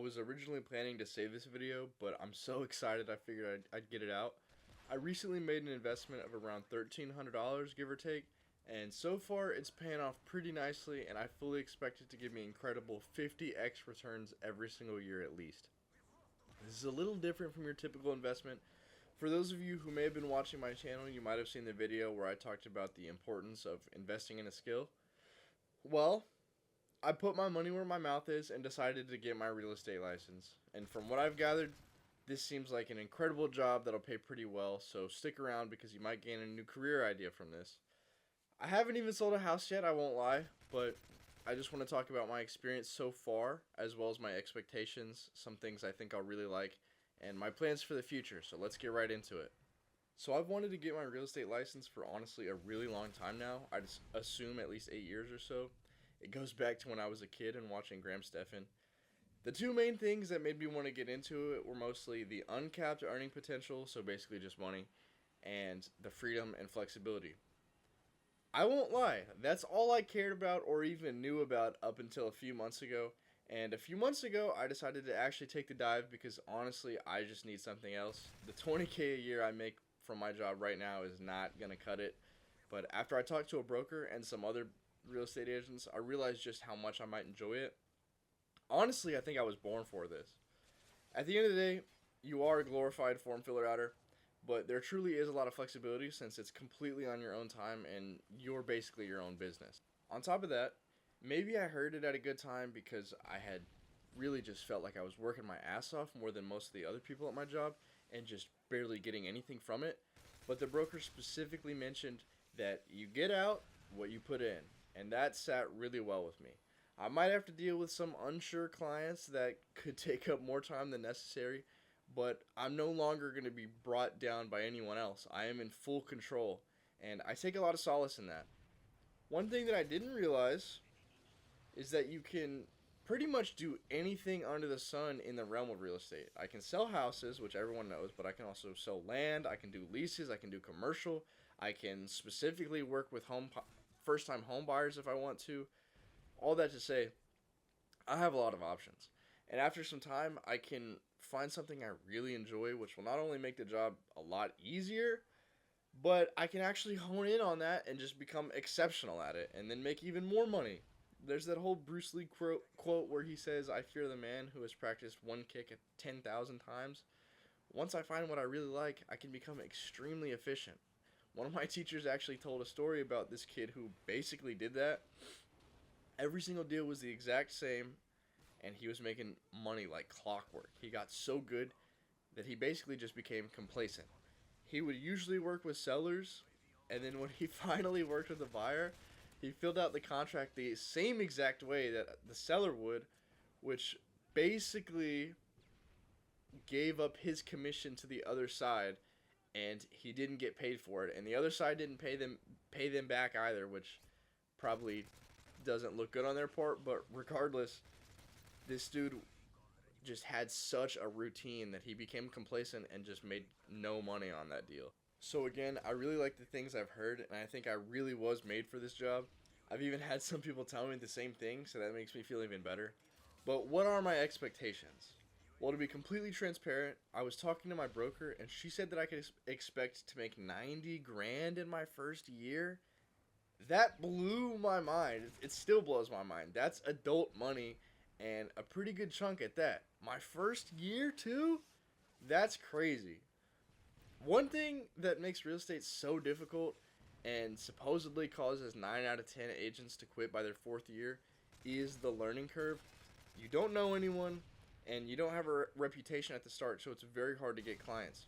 was originally planning to save this video, but I'm so excited I figured I'd get it out. I recently made an investment of around $1,300, give or take, and so far it's paying off pretty nicely, and I fully expect it to give me incredible 50x returns every single year at least. This is a little different from your typical investment. For those of you who may have been watching my channel, you might have seen the video where I talked about the importance of investing in a skill. Well, I put my money where my mouth is and decided to get my real estate license. And from what I've gathered, this seems like an incredible job that'll pay pretty well, so stick around because you might gain a new career idea from this. I haven't even sold a house yet, I won't lie, but I just want to talk about my experience so far, as well as my expectations, some things I think I'll really like, and my plans for the future, so let's get right into it. So I've wanted to get my real estate license for honestly a really long time now. I'd assume at least 8 years or so. It goes back to when I was a kid and watching Graham Stephan. The two main things that made me want to get into it were mostly the uncapped earning potential, so basically just money, and the freedom and flexibility. I won't lie, that's all I cared about or even knew about up until a few months ago. And a few months ago, I decided to actually take the dive because honestly, I just need something else. The 20K a year I make from my job right now is not going to cut it. But after I talked to a broker and some other real estate agents, I realized just how much I might enjoy it. Honestly, I think I was born for this. At the end of the day, you are a glorified form filler outer, but there truly is a lot of flexibility since it's completely on your own time and you're basically your own business. On top of that, maybe I heard it at a good time because I had really just felt like I was working my ass off more than most of the other people at my job and just barely getting anything from it. But the broker specifically mentioned that you get out what you put in, and that sat really well with me. I might have to deal with some unsure clients that could take up more time than necessary, but I'm no longer going to be brought down by anyone else. I am in full control, and I take a lot of solace in that. One thing that I didn't realize is that you can pretty much do anything under the sun in the realm of real estate. I can sell houses, which everyone knows, but I can also sell land, I can do leases, I can do commercial, I can specifically work with first-time home buyers if I want to. All that to say, I have a lot of options. And after some time, I can find something I really enjoy, which will not only make the job a lot easier, but I can actually hone in on that and just become exceptional at it and then make even more money. There's that whole Bruce Lee quote where he says, "I fear the man who has practiced one kick at 10,000 times." Once I find what I really like, I can become extremely efficient. One of my teachers actually told a story about this kid who basically did that. Every single deal was the exact same, and he was making money like clockwork. He got so good that he basically just became complacent. He would usually work with sellers, and then when he finally worked with a buyer, he filled out the contract the same exact way that the seller would, which basically gave up his commission to the other side, and he didn't get paid for it, and the other side didn't pay them back either, which probably doesn't look good on their part. But regardless, this dude just had such a routine that he became complacent and just made no money on that deal. So again, I really like the things I've heard, and I think I really was made for this job. I've even had some people tell me the same thing, so that makes me feel even better. But what are my expectations? Well, to be completely transparent, I was talking to my broker, and she said that I could expect to make 90 grand in my first year. That blew my mind. It still blows my mind. That's adult money, and a pretty good chunk at that. My first year, too? That's crazy. One thing that makes real estate so difficult and supposedly causes 9 out of 10 agents to quit by their fourth year is the learning curve. You don't know anyone, and you don't have a reputation at the start, so it's very hard to get clients.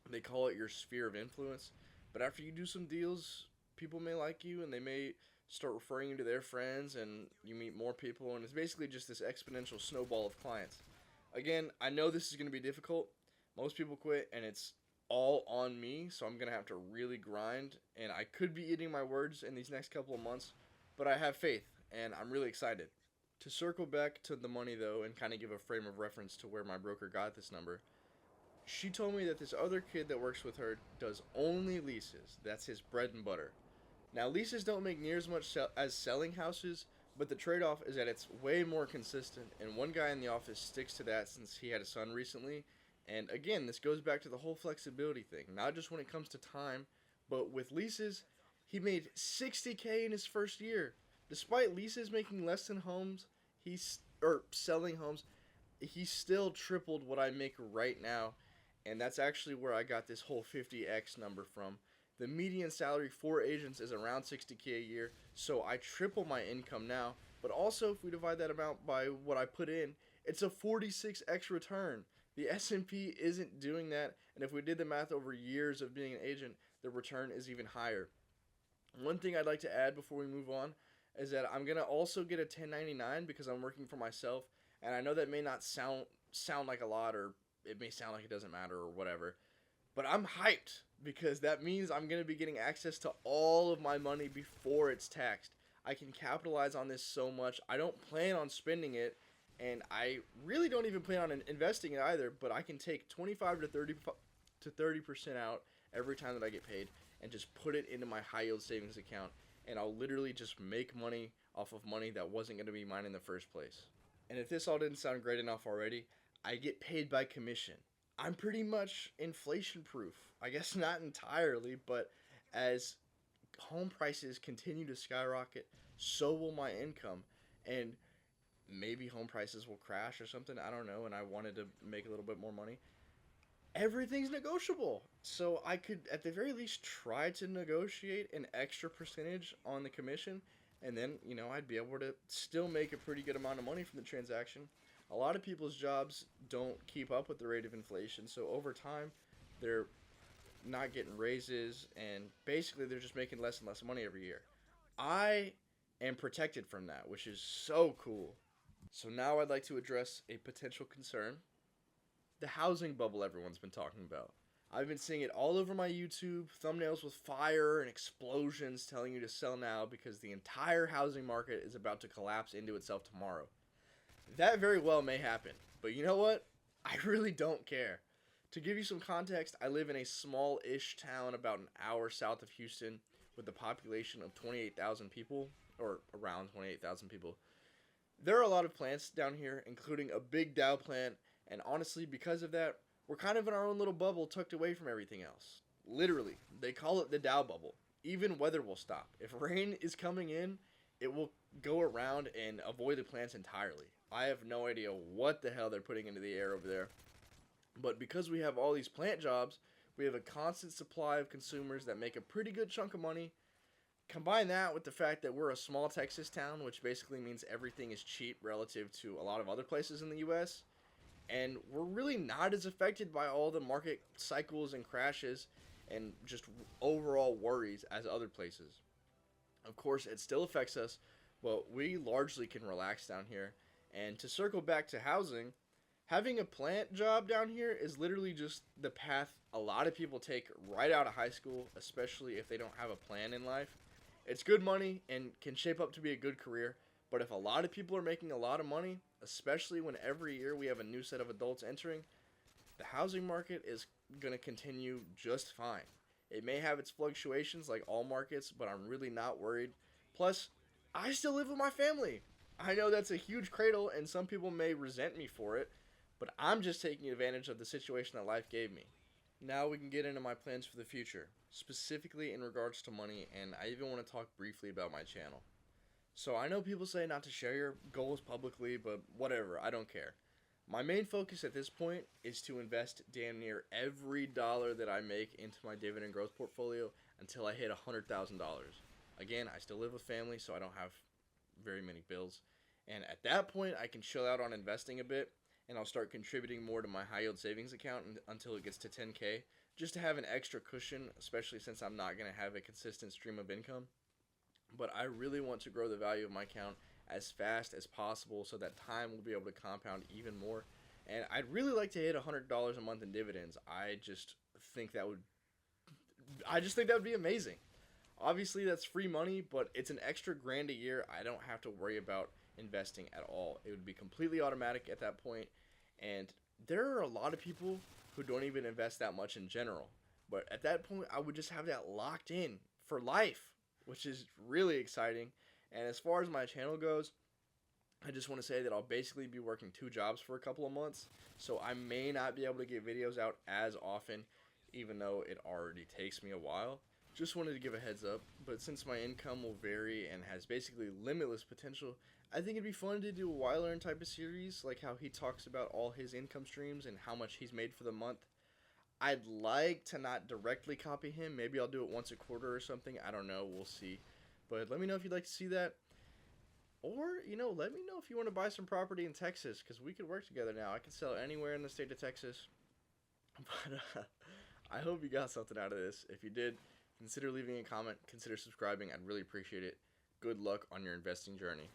They call it your sphere of influence, but after you do some deals, people may like you, and they may start referring you to their friends, and you meet more people, and it's basically just this exponential snowball of clients. Again, I know this is going to be difficult. Most people quit, and it's all on me, so I'm going to have to really grind, and I could be eating my words in these next couple of months, but I have faith, and I'm really excited. To circle back to the money, though, and kind of give a frame of reference to where my broker got this number, she told me that this other kid that works with her does only leases. That's his bread and butter. Now, leases don't make near as much as selling houses, But the trade off is that it's way more consistent, and one guy in the office sticks to that since he had a son recently. And again, this goes back to the whole flexibility thing, not just when it comes to time, but with leases. He made 60K in his first year. Despite leases making less than homes, or selling homes, he still tripled what I make right now. And that's actually where I got this whole 50x number from. The median salary for agents is around 60K a year, so I triple my income now. But also, if we divide that amount by what I put in, it's a 46x return. The S&P isn't doing that, and if we did the math over years of being an agent, the return is even higher. One thing I'd like to add before we move on is that I'm gonna also get a 1099 because I'm working for myself, and I know that may not sound like a lot, or it may sound like it doesn't matter or whatever, but I'm hyped because that means I'm gonna be getting access to all of my money before it's taxed. I can capitalize on this so much. I don't plan on spending it, and I really don't even plan on investing it either. But I can take 25 to 30% out every time that I get paid, and just put it into my high yield savings account, and I'll literally just make money off of money that wasn't going to be mine in the first place. And if this all didn't sound great enough already, I get paid by commission. I'm pretty much inflation proof. I guess not entirely, but as home prices continue to skyrocket, so will my income. And maybe home prices will crash or something, I don't know, and I wanted to make a little bit more money. Everything's negotiable. So I could, at the very least, try to negotiate an extra percentage on the commission, and then, I'd be able to still make a pretty good amount of money from the transaction. A lot of people's jobs don't keep up with the rate of inflation, so over time, they're not getting raises, and basically they're just making less and less money every year. I am protected from that, which is so cool. So now I'd like to address a potential concern: the housing bubble everyone's been talking about. I've been seeing it all over my YouTube, thumbnails with fire and explosions telling you to sell now because the entire housing market is about to collapse into itself tomorrow. That very well may happen, but you know what? I really don't care. To give you some context, I live in a small-ish town about an hour south of Houston with a population of 28,000 people, or around 28,000 people. There are a lot of plants down here, including a big Dow plant, and honestly, because of that, we're kind of in our own little bubble tucked away from everything else. Literally, they call it the Dow bubble. Even weather will stop. If rain is coming in, it will go around and avoid the plants entirely. I have no idea what the hell they're putting into the air over there. But because we have all these plant jobs, we have a constant supply of consumers that make a pretty good chunk of money. Combine that with the fact that we're a small Texas town, which basically means everything is cheap relative to a lot of other places in the US, and we're really not as affected by all the market cycles and crashes and just overall worries as other places. Of course, it still affects us, but we largely can relax down here. And to circle back to housing, having a plant job down here is literally just the path a lot of people take right out of high school, especially if they don't have a plan in life. It's good money and can shape up to be a good career, but if a lot of people are making a lot of money, especially when every year we have a new set of adults entering, the housing market is going to continue just fine. It may have its fluctuations like all markets, but I'm really not worried. Plus, I still live with my family. I know that's a huge cradle, and some people may resent me for it, but I'm just taking advantage of the situation that life gave me. Now we can get into my plans for the future, specifically in regards to money, and I even want to talk briefly about my channel. So I know people say not to share your goals publicly, but whatever, I don't care. My main focus at this point is to invest damn near every dollar that I make into my dividend growth portfolio until I hit $100,000. Again, I still live with family, so I don't have very many bills. And at that point, I can chill out on investing a bit, and I'll start contributing more to my high yield savings account until it gets to 10K, just to have an extra cushion, especially since I'm not going to have a consistent stream of income. But I really want to grow the value of my account as fast as possible so that time will be able to compound even more. And I'd really like to hit $100 a month in dividends. I just think that would be amazing. Obviously, that's free money, but it's an extra grand a year. I don't have to worry about investing at all. It would be completely automatic at that point. And there are a lot of people who don't even invest that much in general. But at that point, I would just have that locked in for life, which is really exciting. And as far as my channel goes, I just want to say that I'll basically be working 2 jobs for a couple of months, so I may not be able to get videos out as often, even though it already takes me a while. Just wanted to give a heads up, but since my income will vary and has basically limitless potential, I think it'd be fun to do a WildLearn type of series, like how he talks about all his income streams and how much he's made for the month. I'd like to not directly copy him. Maybe I'll do it once a quarter or something. I don't know. We'll see. But let me know if you'd like to see that. Or, let me know if you want to buy some property in Texas, because we could work together now. I can sell anywhere in the state of Texas. But I hope you got something out of this. If you did, consider leaving a comment. Consider subscribing. I'd really appreciate it. Good luck on your investing journey.